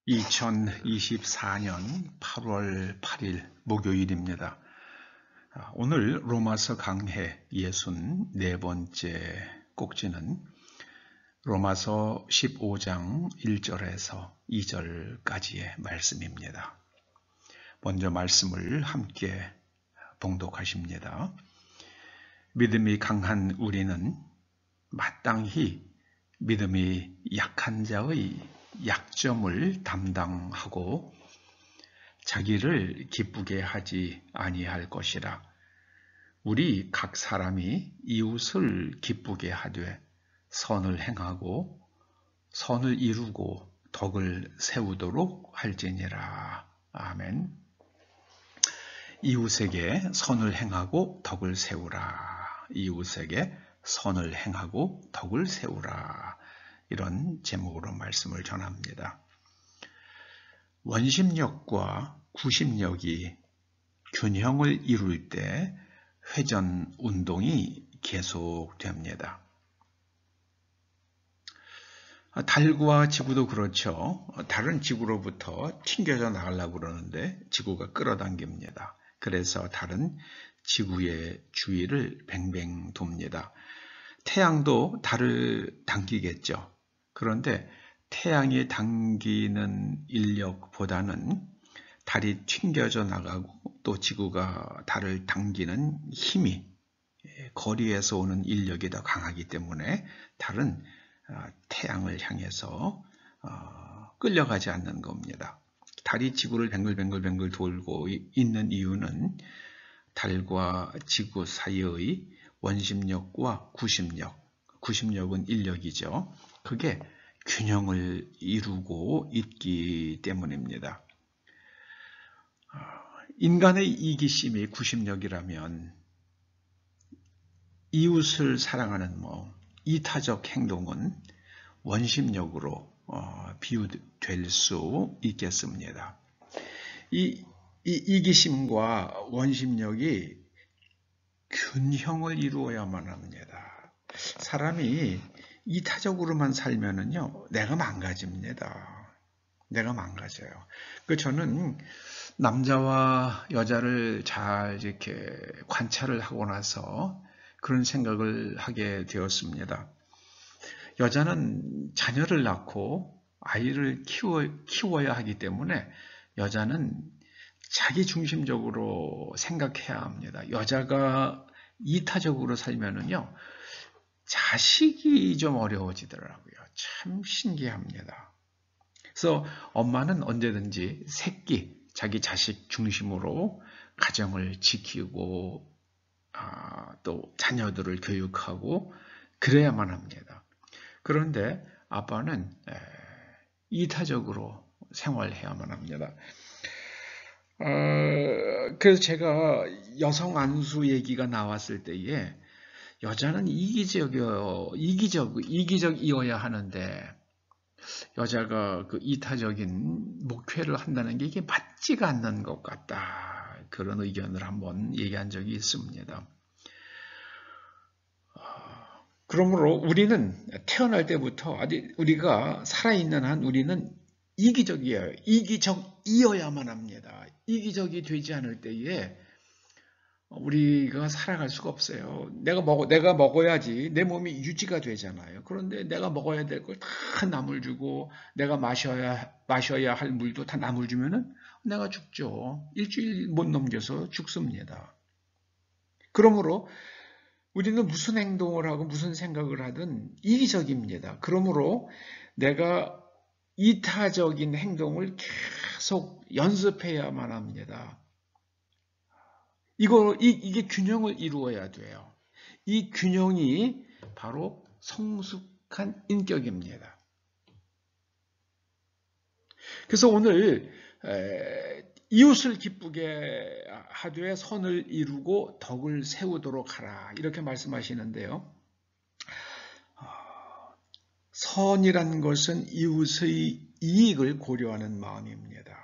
2024년 8월 8일 목요일입니다. 오늘 로마서 강해 64번째 꼭지는 로마서 15장 1절에서 2절까지의 말씀입니다. 먼저 말씀을 함께 봉독하십니다. 믿음이 강한 우리는 마땅히 믿음이 약한 자의 약점을 담당하고 자기를 기쁘게 하지 아니할 것이라. 우리 각 사람이 이웃을 기쁘게 하되 선을 행하고 선을 이루고 덕을 세우도록 할지니라. 아멘. 이웃에게 선을 행하고 덕을 세우라. 이웃에게 선을 행하고 덕을 세우라. 이런 제목으로 말씀을 전합니다. 원심력과 구심력이 균형을 이룰 때 회전 운동이 계속됩니다. 달과 지구도 그렇죠. 달은 지구로부터 튕겨져 나가려고 그러는데 지구가 끌어당깁니다. 그래서 달은 지구의 주위를 뱅뱅 돕니다. 태양도 달을 당기겠죠. 그런데 태양이 당기는 인력보다는 달이 튕겨져 나가고 또 지구가 달을 당기는 힘이 거리에서 오는 인력이 더 강하기 때문에 달은 태양을 향해서 끌려가지 않는 겁니다. 달이 지구를 뱅글뱅글 돌고 있는 이유는 달과 지구 사이의 원심력과 구심력은 인력이죠. 그게 균형을 이루고 있기 때문입니다. 인간의 이기심이 구심력이라면 이웃을 사랑하는 이타적 행동은 원심력으로 비유될 수 있겠습니다. 이 이기심과 원심력이 균형을 이루어야만 합니다. 사람이 이타적으로만 살면은요, 내가 망가집니다. 내가 망가져요. 저는 남자와 여자를 잘 이렇게 관찰을 하고 나서 그런 생각을 하게 되었습니다. 여자는 자녀를 낳고 아이를 키워야 하기 때문에 여자는 자기 중심적으로 생각해야 합니다. 여자가 이타적으로 살면은요, 자식이 좀 어려워지더라고요. 참 신기합니다. 그래서 엄마는 언제든지 자기 자식 중심으로 가정을 지키고 또 자녀들을 교육하고 그래야만 합니다. 그런데 아빠는 이타적으로 생활해야만 합니다. 그래서 제가 여성 안수 얘기가 나왔을 때에 여자는 이기적이어야 하는데 여자가 그 이타적인 목회를 한다는 게 이게 맞지가 않는 것 같다. 그런 의견을 한번 얘기한 적이 있습니다. 그러므로 우리는 태어날 때부터 우리가 살아있는 한 우리는 이기적이에요. 이기적이어야만 합니다. 이기적이 되지 않을 때에 우리가 살아갈 수가 없어요. 내가 먹어야지 내 몸이 유지가 되잖아요. 그런데 내가 먹어야 될 걸 다 남을 주고 내가 마셔야 할 물도 다 남을 주면은 내가 죽죠. 일주일 못 넘겨서 죽습니다. 그러므로 우리는 무슨 행동을 하고 무슨 생각을 하든 이기적입니다. 그러므로 내가 이타적인 행동을 계속 연습해야만 합니다. 이게 균형을 이루어야 돼요. 이 균형이 바로 성숙한 인격입니다. 그래서 오늘 이웃을 기쁘게 하되 선을 이루고 덕을 세우도록 하라 이렇게 말씀하시는데요. 선이라는 것은 이웃의 이익을 고려하는 마음입니다.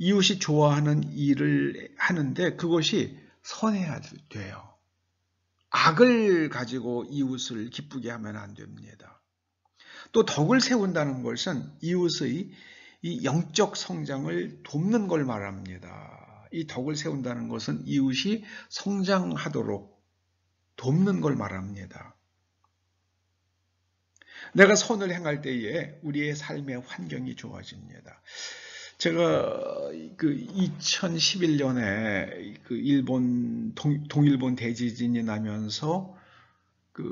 이웃이 좋아하는 일을 하는데 그것이 선해야 돼요. 악을 가지고 이웃을 기쁘게 하면 안 됩니다. 또 덕을 세운다는 것은 이웃의 이 영적 성장을 돕는 걸 말합니다. 이 덕을 세운다는 것은 이웃이 성장하도록 돕는 걸 말합니다. 내가 선을 행할 때에 우리의 삶의 환경이 좋아집니다. 제가 그 2011년에 그 일본 동일본 대지진이 나면서 그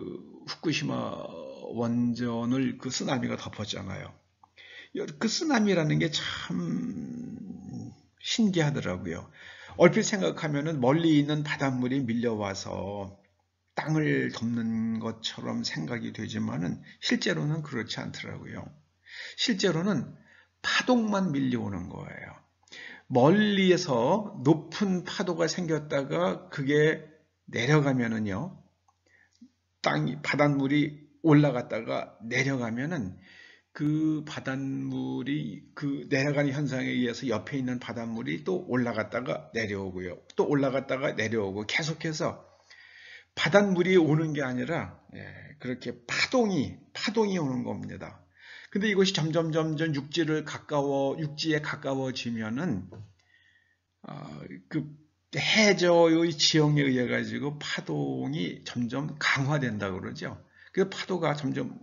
후쿠시마 원전을 그 쓰나미가 덮었잖아요. 그 쓰나미라는 게 참 신기하더라고요. 얼핏 생각하면은 멀리 있는 바닷물이 밀려와서 땅을 덮는 것처럼 생각이 되지만은 실제로는 그렇지 않더라고요. 실제로는 파동만 밀려오는 거예요. 멀리에서 높은 파도가 생겼다가 그게 내려가면은요, 바닷물이 올라갔다가 내려가면은 그 바닷물이 그 내려가는 현상에 의해서 옆에 있는 바닷물이 또 올라갔다가 내려오고요. 또 올라갔다가 내려오고 계속해서 바닷물이 오는 게 아니라 그렇게 파동이 오는 겁니다. 근데 이것이 점점 육지에 가까워지면은 그 해저의 지형에 의해 가지고 파동이 점점 강화된다 그러죠. 그 파도가 점점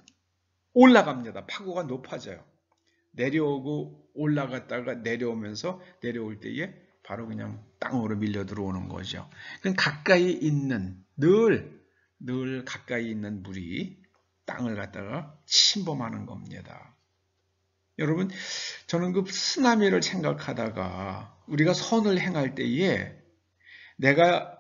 올라갑니다. 파고가 높아져요. 내려오고 올라갔다가 내려오면서 내려올 때에 바로 그냥 땅으로 밀려 들어오는 거죠. 그럼 가까이 있는 늘 가까이 있는 물이 땅을 갖다가 침범하는 겁니다. 여러분, 저는 그 쓰나미를 생각하다가 우리가 선을 행할 때에 내가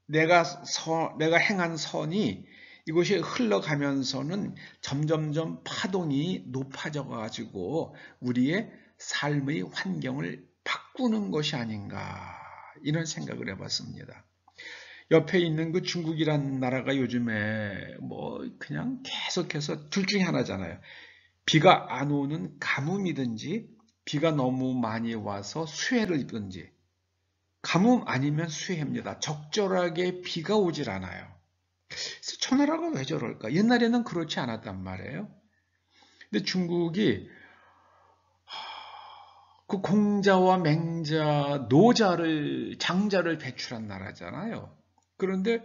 행한 선이 이것이 흘러가면서는 점점점 파동이 높아져 가지고 우리의 삶의 환경을 바꾸는 것이 아닌가 이런 생각을 해봤습니다. 옆에 있는 그 중국이란 나라가 요즘에 뭐 그냥 계속해서 둘 중에 하나잖아요. 비가 안 오는 가뭄이든지 비가 너무 많이 와서 수해를 입든지, 가뭄 아니면 수해입니다. 적절하게 비가 오질 않아요. 저 나라가 왜 저럴까? 옛날에는 그렇지 않았단 말이에요. 근데 중국이 그 공자와 맹자, 장자를 배출한 나라잖아요. 그런데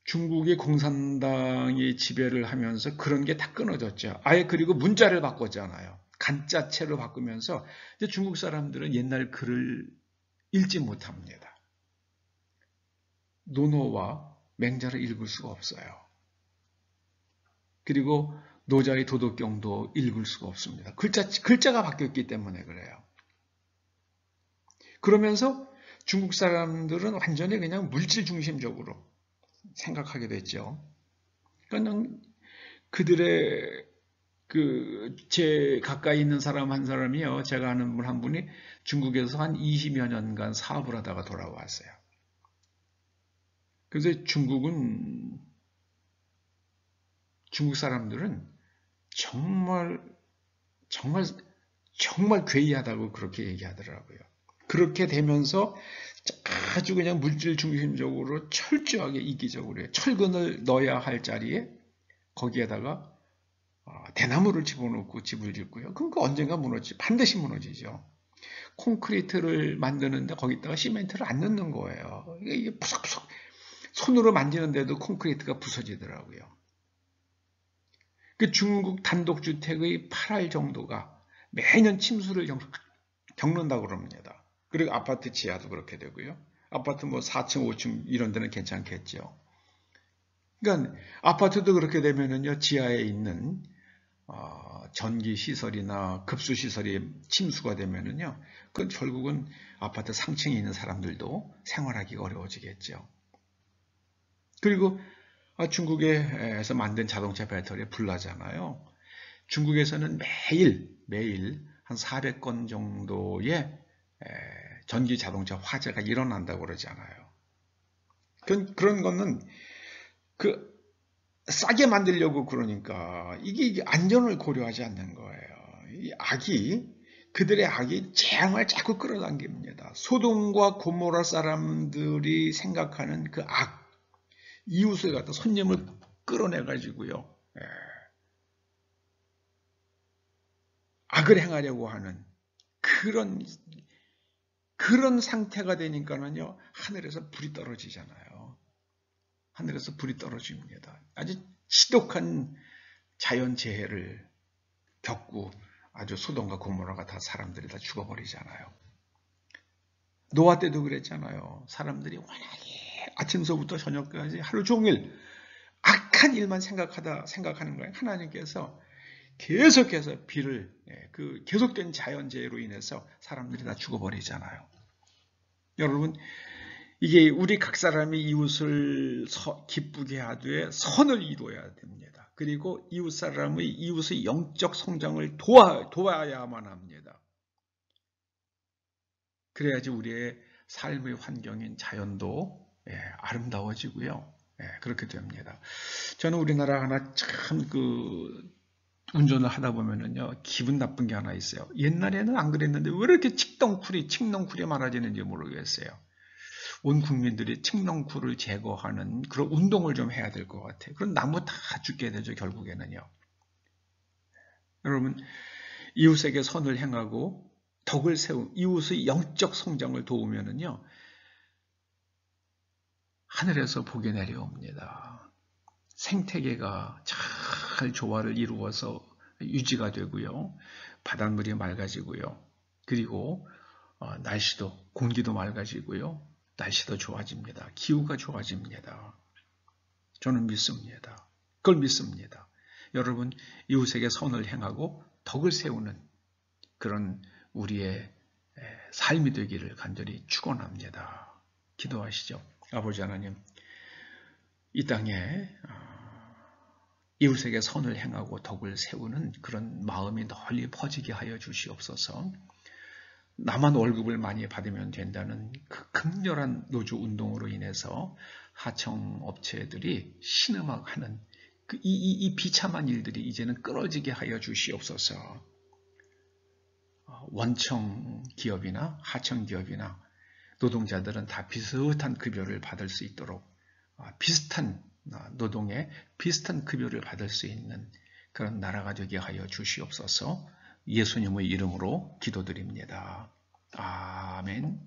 중국의 공산당이 지배를 하면서 그런 게 다 끊어졌죠. 아예 그리고 문자를 바꿨잖아요. 간자체로 바꾸면서 이제 중국 사람들은 옛날 글을 읽지 못합니다. 논어와 맹자를 읽을 수가 없어요. 그리고 노자의 도덕경도 읽을 수가 없습니다. 글자가 바뀌었기 때문에 그래요. 그러면서 중국 사람들은 완전히 그냥 물질 중심적으로 생각하게 됐죠. 그러니까 그들의 제 가까이 있는 사람 한 사람이요. 제가 아는 분 한 분이 중국에서 한 20여 년간 사업을 하다가 돌아왔어요. 그래서 중국 사람들은 정말 괴이하다고 그렇게 얘기하더라고요. 그렇게 되면서 아주 그냥 물질 중심적으로 철저하게 이기적으로 해요. 철근을 넣어야 할 자리에 거기에다가 대나무를 집어넣고 집을 짓고요. 그럼 그 언젠가 반드시 무너지죠. 콘크리트를 만드는데 거기다가 시멘트를 안 넣는 거예요. 이게 푸석푸석 손으로 만지는데도 콘크리트가 부서지더라고요. 그 중국 단독주택의 8할 정도가 매년 침수를 겪는다고 그럽니다. 그리고 아파트 지하도 그렇게 되고요. 아파트 뭐 4층, 5층 이런 데는 괜찮겠죠. 그러니까 아파트도 그렇게 되면은요, 지하에 있는 전기 시설이나 급수 시설이 침수가 되면은요, 그 결국은 아파트 상층에 있는 사람들도 생활하기가 어려워지겠죠. 그리고 중국에서 만든 자동차 배터리 불나잖아요. 중국에서는 매일 한 400건 정도의 전기 자동차 화재가 일어난다고 그러잖아요. 그런 거는 싸게 만들려고 그러니까 이게 안전을 고려하지 않는 거예요. 그들의 악이 재앙을 자꾸 끌어당깁니다. 소돔과 고모라 사람들이 생각하는 그 악, 이웃을 갖다 손님을 끌어내 가지고요. 악을 행하려고 하는 그런 상태가 되니까는요, 하늘에서 불이 떨어지잖아요. 하늘에서 불이 떨어집니다. 아주 지독한 자연재해를 겪고 아주 소돔과 고모라가 다 사람들이 다 죽어버리잖아요. 노아 때도 그랬잖아요. 사람들이 워낙에 아침서부터 저녁까지 하루 종일 악한 일만 생각하는 거예요. 하나님께서 계속해서 비를, 그 계속된 자연재해로 인해서 사람들이 다 죽어버리잖아요. 여러분, 이게 우리 각 사람이 이웃을 기쁘게 하되 선을 이루어야 됩니다. 그리고 이웃의 영적 성장을 도와야만 합니다. 그래야지 우리의 삶의 환경인 자연도 아름다워지고요. 그렇게 됩니다. 저는 우리나라 하나 참 운전을 하다 보면은요, 기분 나쁜 게 하나 있어요. 옛날에는 안 그랬는데 왜 이렇게 칡넝쿨이 많아지는지 모르겠어요. 온 국민들이 칡넝쿨을 제거하는 그런 운동을 좀 해야 될 것 같아요. 그럼 나무 다 죽게 되죠, 결국에는요. 여러분, 이웃에게 선을 행하고 덕을 세운 이웃의 영적 성장을 도우면은요, 하늘에서 복이 내려옵니다. 생태계가 잘 조화를 이루어서 유지가 되고요. 바닷물이 맑아지고요. 그리고 날씨도, 공기도 맑아지고요. 날씨도 좋아집니다. 기후가 좋아집니다. 저는 믿습니다. 그걸 믿습니다. 여러분, 이웃에게 선을 행하고 덕을 세우는 그런 우리의 삶이 되기를 간절히 축원합니다. 기도하시죠. 아버지 하나님, 이 땅에 이웃에게 선을 행하고 덕을 세우는 그런 마음이 널리 퍼지게 하여 주시옵소서. 나만 월급을 많이 받으면 된다는 그 극렬한 노조 운동으로 인해서 하청업체들이 신음하는 이 비참한 일들이 이제는 끊어지게 하여 주시옵소서. 원청 기업이나 하청 기업이나 노동자들은 다 비슷한 급여를 받을 수 있도록 비슷한 노동에 비슷한 급여를 받을 수 있는 그런 나라가 되게 하여 주시옵소서. 예수님의 이름으로 기도드립니다. 아멘.